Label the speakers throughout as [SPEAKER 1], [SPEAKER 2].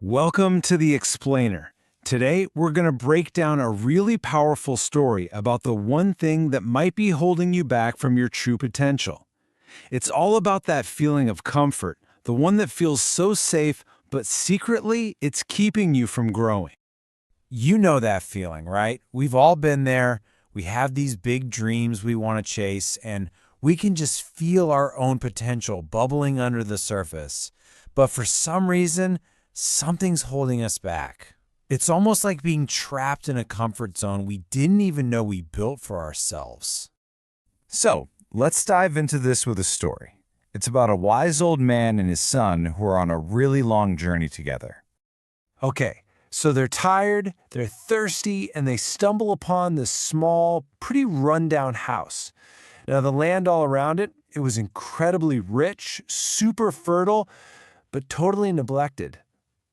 [SPEAKER 1] Welcome to The Explainer. Today, we're going to break down a really powerful story about the one thing that might be holding you back from your true potential. It's all about that feeling of comfort, the one that feels so safe, but secretly, it's keeping you from growing. You know that feeling, right? We've all been there. We have these big dreams we want to chase, and we can just feel our own potential bubbling under the surface. But for some reason, something's holding us back. It's almost like being trapped in a comfort zone we didn't even know we built for ourselves. So, let's dive into this with a story. It's about a wise old man and his son who are on a really long journey together. Okay, so they're tired, they're thirsty, and they stumble upon this small, pretty rundown house. Now, the land all around it, it was incredibly rich, super fertile, but totally neglected.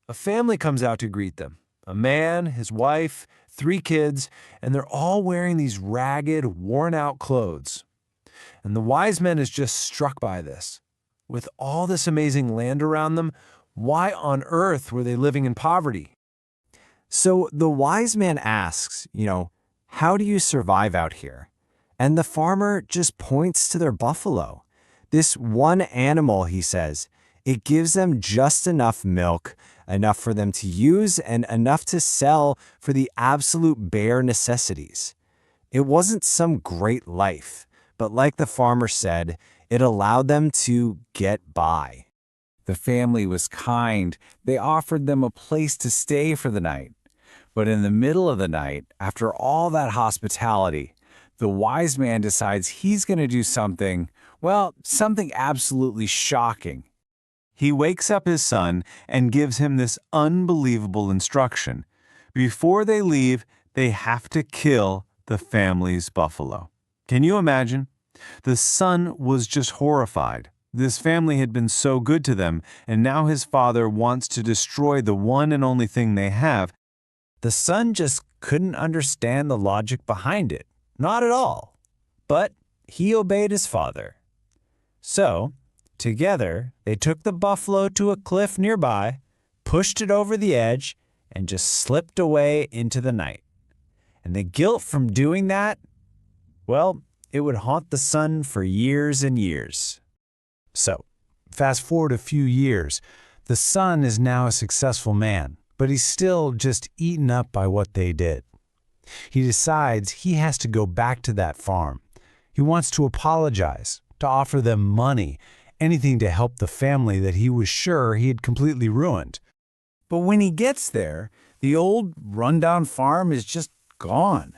[SPEAKER 1] A family comes out to greet them. A man, his wife, 3 kids, and they're all wearing these ragged, worn-out clothes. And the wise man is just struck by this. With all this amazing land around them, why on earth were they living in poverty?
[SPEAKER 2] So the wise man asks, how do you survive out here? And the farmer just points to their buffalo. This one animal, he says, it gives them just enough milk, enough for them to use, and enough to sell for the absolute bare necessities. It wasn't some great life, but like the farmer said, it allowed them to get by.
[SPEAKER 1] The family was kind. They offered them a place to stay for the night. But in the middle of the night, after all that hospitality, the wise man decides he's going to do something absolutely shocking. He wakes up his son and gives him this unbelievable instruction. Before they leave, they have to kill the family's buffalo. Can you imagine? The son was just horrified. This family had been so good to them, and now his father wants to destroy the one and only thing they have. The son just couldn't understand the logic behind it. Not at all. But he obeyed his father. So, together, they took the buffalo to a cliff nearby, pushed it over the edge, and just slipped away into the night. And the guilt from doing that, it would haunt the son for years and years. So, fast forward a few years, the son is now a successful man, but he's still just eaten up by what they did. He decides he has to go back to that farm. He wants to apologize, to offer them money, anything to help the family that he was sure he had completely ruined. But when he gets there, the old rundown farm is just gone.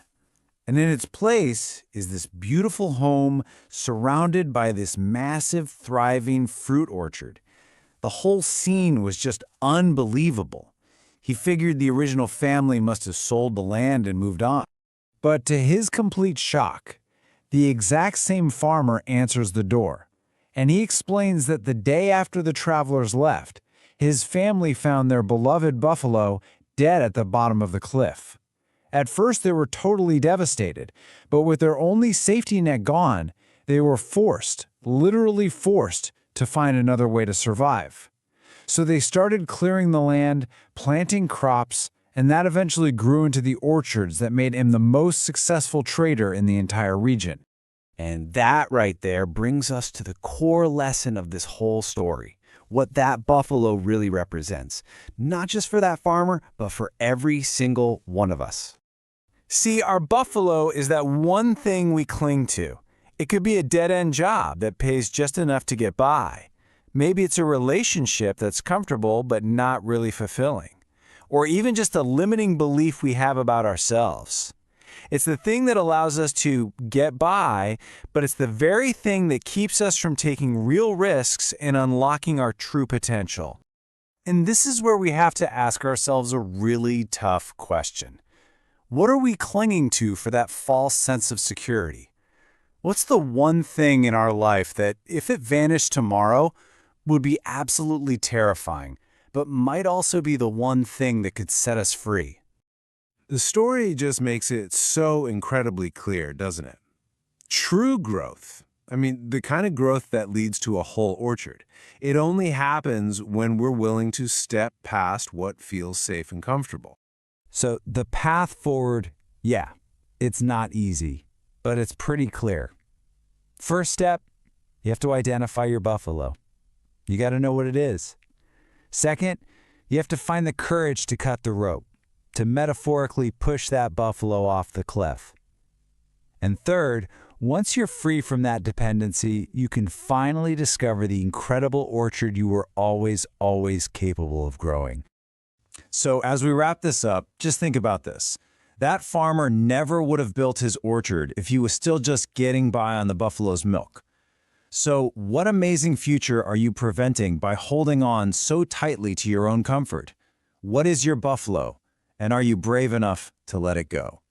[SPEAKER 1] And in its place is this beautiful home surrounded by this massive, thriving fruit orchard. The whole scene was just unbelievable. He figured the original family must have sold the land and moved on. But to his complete shock, the exact same farmer answers the door. And he explains that the day after the travelers left, his family found their beloved buffalo dead at the bottom of the cliff. At first, they were totally devastated, but with their only safety net gone, they were literally forced, to find another way to survive. So they started clearing the land, planting crops, and that eventually grew into the orchards that made him the most successful trader in the entire region. And that right there brings us to the core lesson of this whole story, what that buffalo really represents, not just for that farmer, but for every single one of us. See, our buffalo is that one thing we cling to. It could be a dead-end job that pays just enough to get by. Maybe it's a relationship that's comfortable but not really fulfilling. Or even just a limiting belief we have about ourselves. It's the thing that allows us to get by, but it's the very thing that keeps us from taking real risks and unlocking our true potential. And this is where we have to ask ourselves a really tough question. What are we clinging to for that false sense of security? What's the one thing in our life that, if it vanished tomorrow, would be absolutely terrifying, but might also be the one thing that could set us free? The story just makes it so incredibly clear, doesn't it? True growth,
[SPEAKER 3] I mean, the kind of growth that leads to a whole orchard. It only happens when we're willing to step past what feels safe and comfortable.
[SPEAKER 1] So the path forward, yeah, it's not easy, but it's pretty clear. First step, you have to identify your buffalo. You got to know what it is. Second, you have to find the courage to cut the rope, to metaphorically push that buffalo off the cliff. And third, once you're free from that dependency, you can finally discover the incredible orchard you were always capable of growing. So as we wrap this up, just think about this. That farmer never would have built his orchard if he was still just getting by on the buffalo's milk. So what amazing future are you preventing by holding on so tightly to your own comfort? What is your buffalo? And are you brave enough to let it go?